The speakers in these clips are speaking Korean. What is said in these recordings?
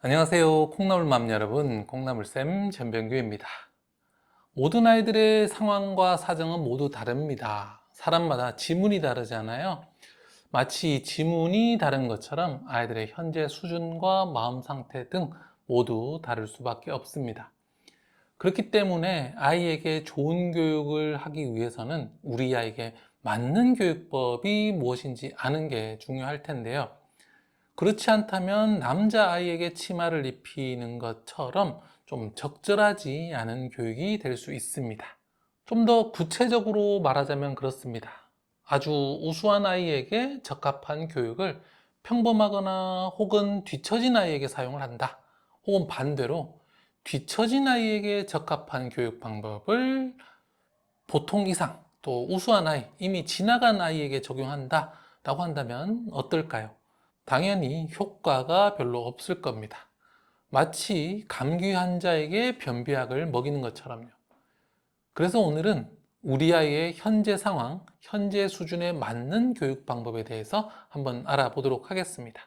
안녕하세요. 콩나물맘 여러분, 콩나물쌤 전병규입니다. 모든 아이들의 상황과 사정은 모두 다릅니다. 사람마다 지문이 다르잖아요. 마치 지문이 다른 것처럼 아이들의 현재 수준과 마음 상태 등 모두 다를 수밖에 없습니다. 그렇기 때문에 아이에게 좋은 교육을 하기 위해서는 우리 아이에게 맞는 교육법이 무엇인지 아는 게 중요할 텐데요. 그렇지 않다면 남자아이에게 치마를 입히는 것처럼 좀 적절하지 않은 교육이 될 수 있습니다. 좀 더 구체적으로 말하자면 그렇습니다. 아주 우수한 아이에게 적합한 교육을 평범하거나 혹은 뒤처진 아이에게 사용을 한다. 혹은 반대로 뒤처진 아이에게 적합한 교육 방법을 보통 이상 또 우수한 아이, 이미 지나간 아이에게 적용한다 라고 한다면 어떨까요? 당연히 효과가 별로 없을 겁니다. 마치 감기 환자에게 변비약을 먹이는 것처럼요. 그래서 오늘은 우리 아이의 현재 상황, 현재 수준에 맞는 교육 방법에 대해서 한번 알아보도록 하겠습니다.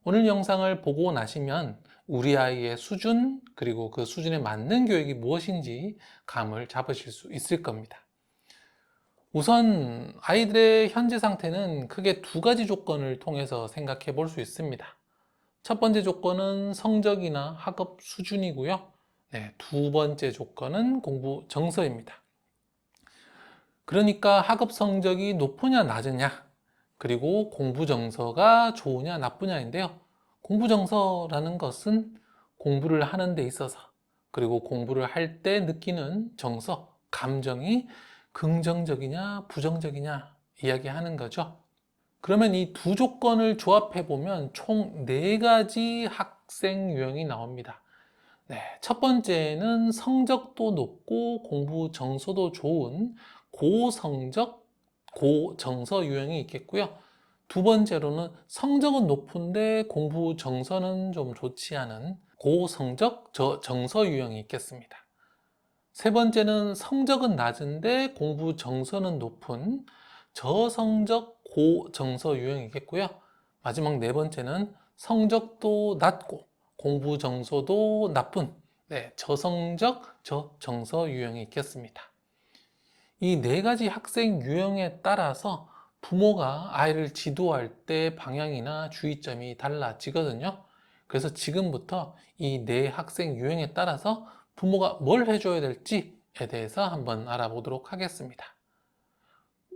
오늘 영상을 보고 나시면 우리 아이의 수준, 그리고 그 수준에 맞는 교육이 무엇인지 감을 잡으실 수 있을 겁니다. 우선 아이들의 현재 상태는 크게 두 가지 조건을 통해서 생각해 볼 수 있습니다. 첫 번째 조건은 성적이나 학업 수준이고요. 네, 두 번째 조건은 공부 정서입니다. 그러니까 학업 성적이 높으냐 낮으냐, 그리고 공부 정서가 좋으냐 나쁘냐인데요. 공부 정서라는 것은 공부를 하는 데 있어서, 그리고 공부를 할 때 느끼는 정서, 감정이 긍정적이냐 부정적이냐 이야기하는 거죠. 그러면 이 두 조건을 조합해 보면 총 4가지 학생 유형이 나옵니다. 네, 첫 번째는 성적도 높고 공부 정서도 좋은 고성적, 고정서 유형이 있겠고요. 두 번째로는 성적은 높은데 공부 정서는 좀 좋지 않은 고성적 정서 유형이 있겠습니다. 세 번째는 성적은 낮은데 공부 정서는 높은 저성적 고정서 유형이겠고요. 마지막 네 번째는 성적도 낮고 공부 정서도 나쁜 저성적 저정서 유형이 있겠습니다. 이 네 가지 학생 유형에 따라서 부모가 아이를 지도할 때 방향이나 주의점이 달라지거든요. 그래서 지금부터 이 네 학생 유형에 따라서 부모가 뭘 해줘야 될지에 대해서 한번 알아보도록 하겠습니다.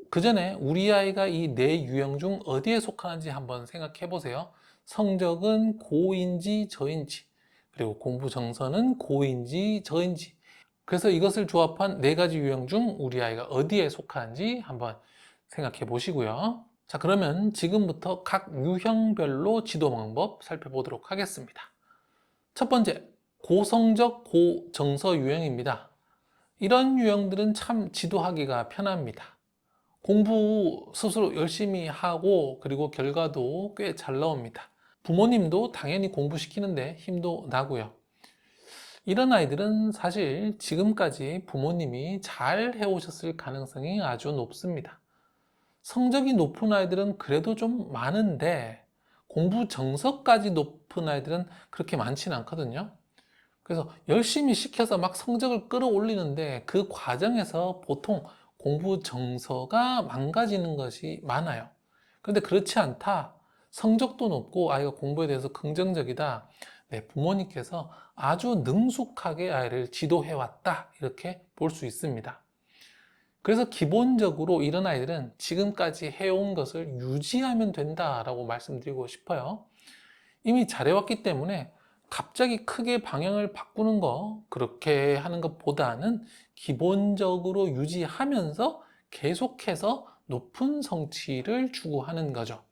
그 전에 우리 아이가 이 네 유형 중 어디에 속하는지 한번 생각해 보세요. 성적은 고인지 저인지, 그리고 공부 정서는 고인지 저인지. 그래서 이것을 조합한 네 가지 유형 중 우리 아이가 어디에 속하는지 한번 생각해 보시고요. 자, 그러면 지금부터 각 유형별로 지도 방법 살펴보도록 하겠습니다. 첫 번째, 고성적 고정서 유형입니다. 이런 유형들은 참 지도하기가 편합니다. 공부 스스로 열심히 하고 그리고 결과도 꽤 잘 나옵니다. 부모님도 당연히 공부시키는데 힘도 나고요. 이런 아이들은 사실 지금까지 부모님이 잘 해오셨을 가능성이 아주 높습니다. 성적이 높은 아이들은 그래도 좀 많은데 공부 정서까지 높은 아이들은 그렇게 많지는 않거든요. 그래서 열심히 시켜서 막 성적을 끌어올리는데 그 과정에서 보통 공부 정서가 망가지는 것이 많아요. 그런데 그렇지 않다. 성적도 높고 아이가 공부에 대해서 긍정적이다. 네, 부모님께서 아주 능숙하게 아이를 지도해 왔다. 이렇게 볼 수 있습니다. 그래서 기본적으로 이런 아이들은 지금까지 해온 것을 유지하면 된다라고 말씀드리고 싶어요. 이미 잘해왔기 때문에 갑자기 크게 방향을 바꾸는 거, 그렇게 하는 것보다는 기본적으로 유지하면서 계속해서 높은 성취를 추구하는 거죠.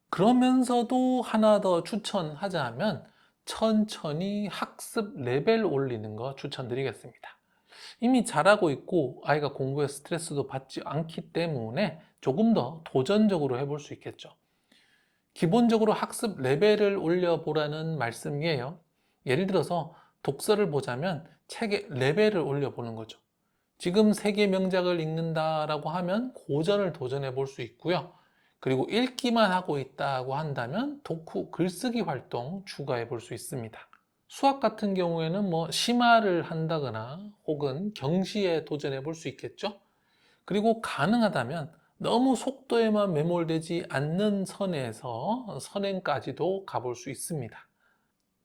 그러면서도 하나 더 추천하자면 천천히 학습 레벨 올리는 거 추천드리겠습니다. 이미 잘하고 있고 아이가 공부에 스트레스도 받지 않기 때문에 조금 더 도전적으로 해볼 수 있겠죠. 기본적으로 학습 레벨을 올려보라는 말씀이에요. 예를 들어서 독서를 보자면 책의 레벨을 올려보는 거죠. 지금 세계 명작을 읽는다라고 하면 고전을 도전해 볼 수 있고요. 그리고 읽기만 하고 있다고 한다면 독후, 글쓰기 활동 추가해 볼 수 있습니다. 수학 같은 경우에는 뭐 심화를 한다거나 혹은 경시에 도전해 볼 수 있겠죠. 그리고 가능하다면 너무 속도에만 매몰되지 않는 선에서 선행까지도 가볼 수 있습니다.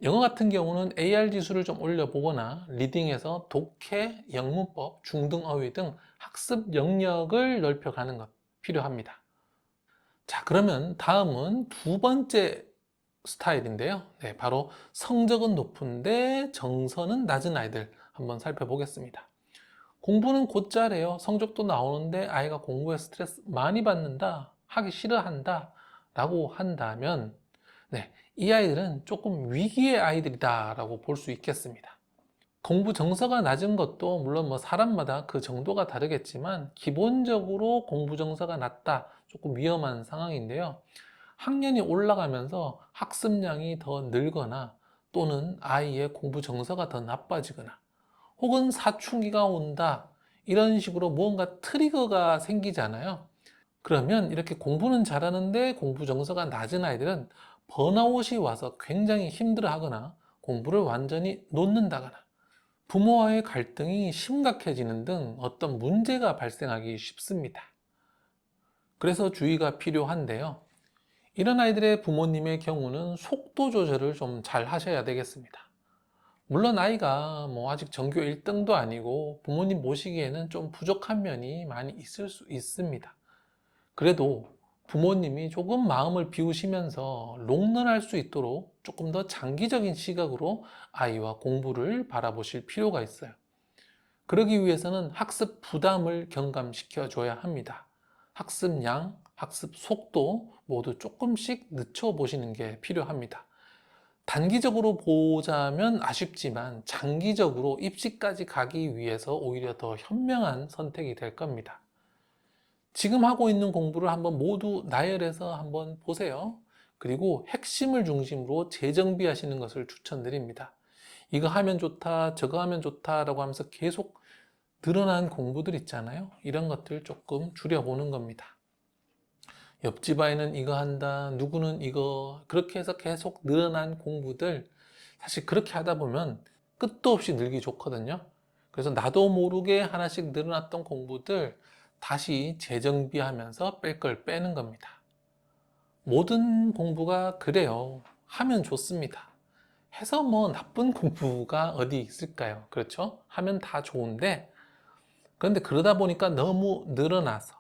영어 같은 경우는 AR 지수를 좀 올려보거나 리딩에서 독해, 영문법, 중등어휘 등 학습 영역을 넓혀가는 것 필요합니다. 자, 그러면 다음은 두 번째 스타일인데요. 네, 바로 성적은 높은데 정서는 낮은 아이들 한번 살펴보겠습니다. 공부는 곧잘해요. 성적도 나오는데 아이가 공부에 스트레스 많이 받는다, 하기 싫어한다 라고 한다면 네, 이 아이들은 조금 위기의 아이들이다 라고 볼 수 있겠습니다. 공부 정서가 낮은 것도 물론 뭐 사람마다 그 정도가 다르겠지만 기본적으로 공부 정서가 낮다, 조금 위험한 상황인데요. 학년이 올라가면서 학습량이 더 늘거나 또는 아이의 공부 정서가 더 나빠지거나 혹은 사춘기가 온다, 이런 식으로 무언가 트리거가 생기잖아요. 그러면 이렇게 공부는 잘하는데 공부 정서가 낮은 아이들은 번아웃이 와서 굉장히 힘들어 하거나 공부를 완전히 놓는다거나 부모와의 갈등이 심각해지는 등 어떤 문제가 발생하기 쉽습니다. 그래서 주의가 필요한데요. 이런 아이들의 부모님의 경우는 속도 조절을 좀 잘 하셔야 되겠습니다. 물론 아이가 뭐 아직 전교 1등도 아니고 부모님 모시기에는 좀 부족한 면이 많이 있을 수 있습니다. 그래도 부모님이 조금 마음을 비우시면서 롱런할 수 있도록 조금 더 장기적인 시각으로 아이와 공부를 바라보실 필요가 있어요. 그러기 위해서는 학습 부담을 경감시켜 줘야 합니다. 학습량, 학습 속도 모두 조금씩 늦춰보시는 게 필요합니다. 단기적으로 보자면 아쉽지만 장기적으로 입시까지 가기 위해서 오히려 더 현명한 선택이 될 겁니다. 지금 하고 있는 공부를 한번 모두 나열해서 한번 보세요. 그리고 핵심을 중심으로 재정비하시는 것을 추천드립니다. 이거 하면 좋다, 저거 하면 좋다라고 하면서 계속 늘어난 공부들 있잖아요. 이런 것들 조금 줄여보는 겁니다. 옆집 아이는 이거 한다, 누구는 이거, 그렇게 해서 계속 늘어난 공부들, 사실 그렇게 하다 보면 끝도 없이 늘기 좋거든요. 그래서 나도 모르게 하나씩 늘어났던 공부들 다시 재정비하면서 뺄 걸 빼는 겁니다. 모든 공부가 그래요. 하면 좋습니다. 해서 뭐 나쁜 공부가 어디 있을까요? 그렇죠? 하면 다 좋은데, 그런데 그러다 보니까 너무 늘어나서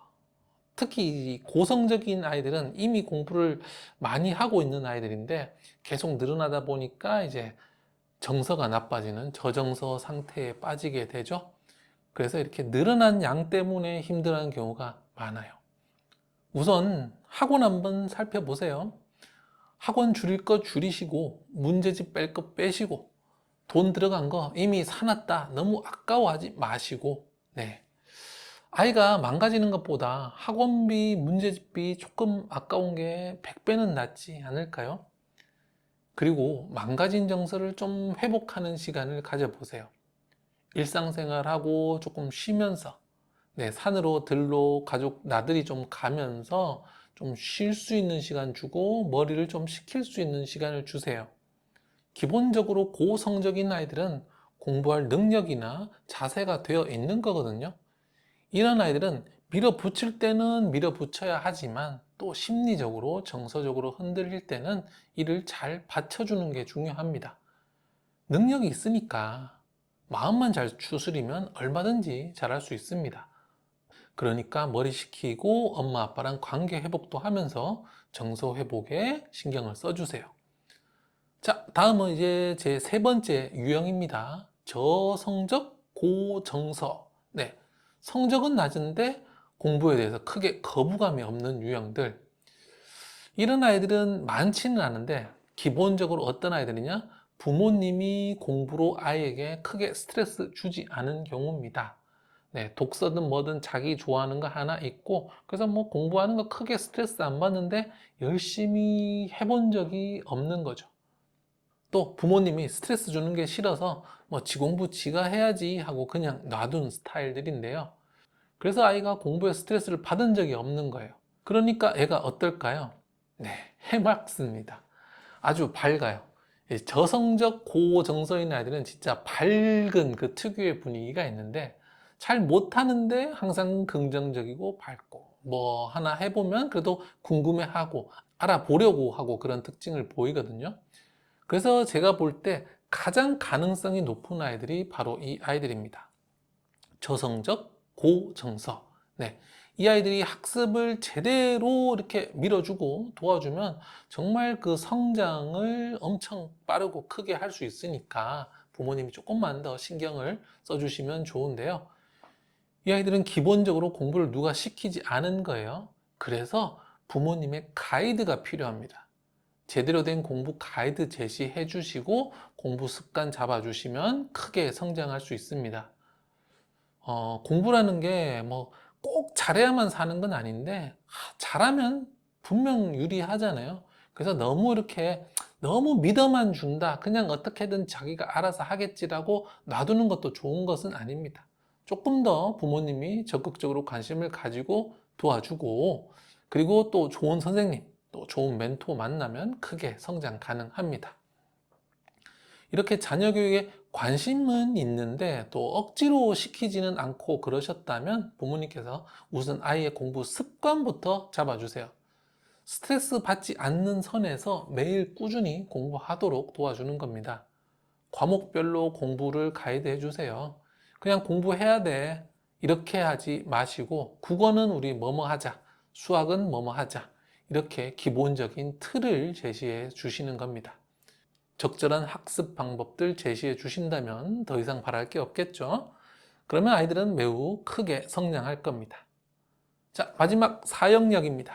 특히 고성적인 아이들은 이미 공부를 많이 하고 있는 아이들인데 계속 늘어나다 보니까 이제 정서가 나빠지는 저정서 상태에 빠지게 되죠. 그래서 이렇게 늘어난 양 때문에 힘들어하는 경우가 많아요. 우선 학원 한번 살펴보세요. 학원 줄일 거 줄이시고 문제집 뺄 거 빼시고 돈 들어간 거 이미 사놨다 너무 아까워하지 마시고, 네, 아이가 망가지는 것보다 학원비, 문제집비 조금 아까운 게 100배는 낫지 않을까요? 그리고 망가진 정서를 좀 회복하는 시간을 가져보세요. 일상생활하고 조금 쉬면서, 네, 산으로 들로 가족 나들이 좀 가면서 좀 쉴 수 있는 시간 주고 머리를 좀 식힐 수 있는 시간을 주세요. 기본적으로 고성적인 아이들은 공부할 능력이나 자세가 되어 있는 거거든요. 이런 아이들은 밀어붙일 때는 밀어붙여야 하지만 또 심리적으로 정서적으로 흔들릴 때는 이를 잘 받쳐주는 게 중요합니다. 능력이 있으니까 마음만 잘 추스리면 얼마든지 잘할 수 있습니다. 그러니까 머리 식히고 엄마 아빠랑 관계 회복도 하면서 정서 회복에 신경을 써주세요. 자, 다음은 이제 제 세 번째 유형입니다. 저성적 고정서. 네, 성적은 낮은데 공부에 대해서 크게 거부감이 없는 유형들. 이런 아이들은 많지는 않은데 기본적으로 어떤 아이들이냐? 부모님이 공부로 아이에게 크게 스트레스 주지 않은 경우입니다. 네, 독서든 뭐든 자기 좋아하는 거 하나 있고 그래서 뭐 공부하는 거 크게 스트레스 안 받는데 열심히 해본 적이 없는 거죠. 또 부모님이 스트레스 주는 게 싫어서 뭐 지 공부 지가 해야지 하고 그냥 놔둔 스타일들인데요. 그래서 아이가 공부에 스트레스를 받은 적이 없는 거예요. 그러니까 애가 어떨까요? 네, 해맑습니다. 아주 밝아요. 저성적 고정서인 아이들은 진짜 밝은 그 특유의 분위기가 있는데 잘 못하는데 항상 긍정적이고 밝고 뭐 하나 해보면 그래도 궁금해하고 알아보려고 하고 그런 특징을 보이거든요. 그래서 제가 볼 때 가장 가능성이 높은 아이들이 바로 이 아이들입니다. 저성적 고정서. 네. 이 아이들이 학습을 제대로 이렇게 밀어주고 도와주면 정말 그 성장을 엄청 빠르고 크게 할 수 있으니까 부모님이 조금만 더 신경을 써주시면 좋은데요. 이 아이들은 기본적으로 공부를 누가 시키지 않은 거예요. 그래서 부모님의 가이드가 필요합니다. 제대로 된 공부 가이드 제시해 주시고 공부 습관 잡아 주시면 크게 성장할 수 있습니다. 공부라는 게 뭐 꼭 잘해야만 사는 건 아닌데 잘하면 분명 유리하잖아요. 그래서 너무 이렇게 너무 믿어만 준다. 그냥 어떻게든 자기가 알아서 하겠지라고 놔두는 것도 좋은 것은 아닙니다. 조금 더 부모님이 적극적으로 관심을 가지고 도와주고 그리고 또 좋은 선생님, 또 좋은 멘토 만나면 크게 성장 가능합니다. 이렇게 자녀 교육에 관심은 있는데 또 억지로 시키지는 않고 그러셨다면 부모님께서 우선 아이의 공부 습관부터 잡아주세요. 스트레스 받지 않는 선에서 매일 꾸준히 공부하도록 도와주는 겁니다. 과목별로 공부를 가이드해 주세요. 그냥 공부해야 돼. 이렇게 하지 마시고 국어는 우리 뭐뭐 하자. 수학은 뭐뭐 하자. 이렇게 기본적인 틀을 제시해 주시는 겁니다. 적절한 학습 방법들 제시해 주신다면 더 이상 바랄 게 없겠죠. 그러면 아이들은 매우 크게 성장할 겁니다. 자, 마지막 사역력입니다.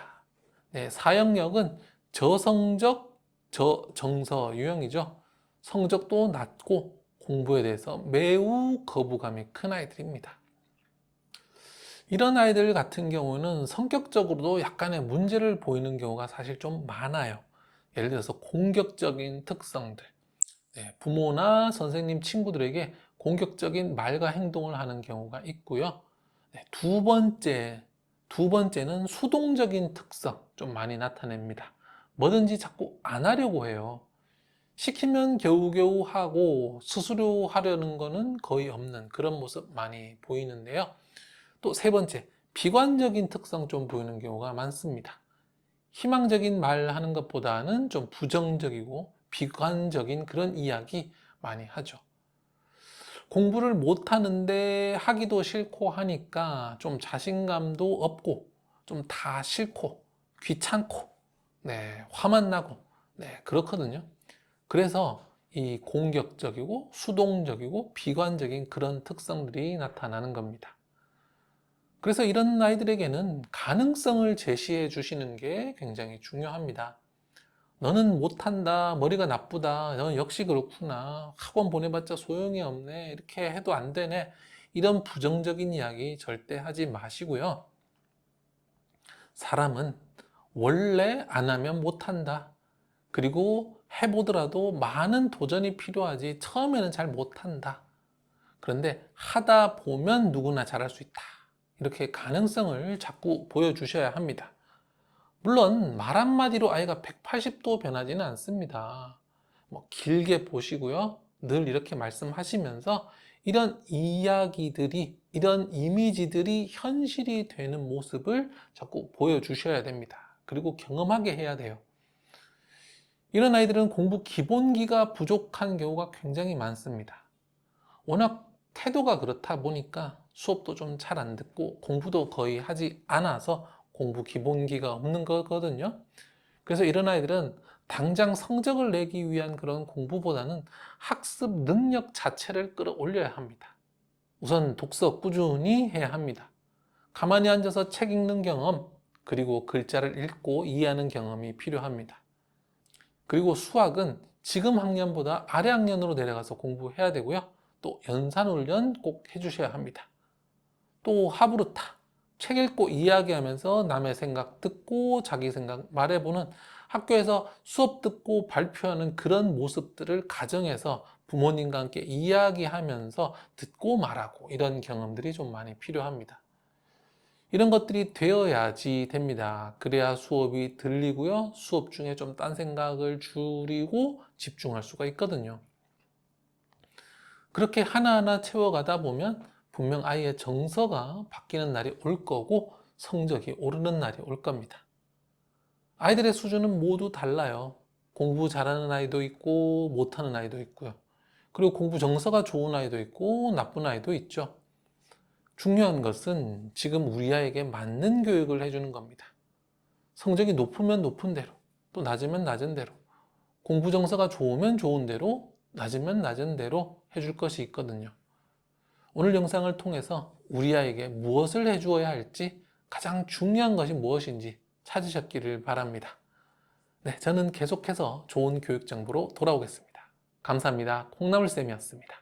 네, 사역력은 저성적, 저정서 유형이죠. 성적도 낮고 공부에 대해서 매우 거부감이 큰 아이들입니다. 이런 아이들 같은 경우는 성격적으로도 약간의 문제를 보이는 경우가 사실 좀 많아요. 예를 들어서 공격적인 특성들, 부모나 선생님, 친구들에게 공격적인 말과 행동을 하는 경우가 있고요. 두 번째는 수동적인 특성 좀 많이 나타냅니다. 뭐든지 자꾸 안 하려고 해요. 시키면 겨우겨우 하고 스스로 하려는 거는 거의 없는 그런 모습 많이 보이는데요. 또 세 번째, 비관적인 특성 좀 보이는 경우가 많습니다. 희망적인 말 하는 것보다는 좀 부정적이고 비관적인 그런 이야기 많이 하죠. 공부를 못 하는데 하기도 싫고 하니까 좀 자신감도 없고 좀 다 싫고 귀찮고 화만 나고 그렇거든요. 그래서 이 공격적이고 수동적이고 비관적인 그런 특성들이 나타나는 겁니다. 그래서 이런 아이들에게는 가능성을 제시해 주시는 게 굉장히 중요합니다. 너는 못한다, 머리가 나쁘다, 너는 역시 그렇구나, 학원 보내봤자 소용이 없네, 이렇게 해도 안 되네, 이런 부정적인 이야기 절대 하지 마시고요. 사람은 원래 안 하면 못한다. 그리고 해보더라도 많은 도전이 필요하지 처음에는 잘 못한다. 그런데 하다 보면 누구나 잘할 수 있다. 이렇게 가능성을 자꾸 보여주셔야 합니다. 물론 말 한마디로 아이가 180도 변하지는 않습니다. 길게 보시고요. 늘 이렇게 말씀하시면서 이런 이야기들이, 이런 이미지들이 현실이 되는 모습을 자꾸 보여주셔야 됩니다. 그리고 경험하게 해야 돼요. 이런 아이들은 공부 기본기가 부족한 경우가 굉장히 많습니다. 워낙 태도가 그렇다 보니까 수업도 좀 잘 안 듣고 공부도 거의 하지 않아서 공부 기본기가 없는 거거든요. 그래서 이런 아이들은 당장 성적을 내기 위한 그런 공부보다는 학습 능력 자체를 끌어올려야 합니다. 우선 독서 꾸준히 해야 합니다. 가만히 앉아서 책 읽는 경험, 그리고 글자를 읽고 이해하는 경험이 필요합니다. 그리고 수학은 지금 학년보다 아래 학년으로 내려가서 공부해야 되고요. 또 연산훈련 꼭 해주셔야 합니다. 또 하부르타, 책 읽고 이야기하면서 남의 생각 듣고 자기 생각 말해보는 학교에서 수업 듣고 발표하는 그런 모습들을 가정에서 부모님과 함께 이야기하면서 듣고 말하고 이런 경험들이 좀 많이 필요합니다. 이런 것들이 되어야지 됩니다. 그래야 수업이 들리고요. 수업 중에 좀 딴 생각을 줄이고 집중할 수가 있거든요. 그렇게 하나하나 채워가다 보면 분명 아이의 정서가 바뀌는 날이 올 거고 성적이 오르는 날이 올 겁니다. 아이들의 수준은 모두 달라요. 공부 잘하는 아이도 있고 못하는 아이도 있고요. 그리고 공부 정서가 좋은 아이도 있고 나쁜 아이도 있죠. 중요한 것은 지금 우리 아이에게 맞는 교육을 해주는 겁니다. 성적이 높으면 높은 대로, 또 낮으면 낮은 대로, 공부 정서가 좋으면 좋은 대로, 낮으면 낮은 대로 해줄 것이 있거든요. 오늘 영상을 통해서 우리 아이에게 무엇을 해주어야 할지, 가장 중요한 것이 무엇인지 찾으셨기를 바랍니다. 네, 저는 계속해서 좋은 교육 정보로 돌아오겠습니다. 감사합니다. 콩나물쌤이었습니다.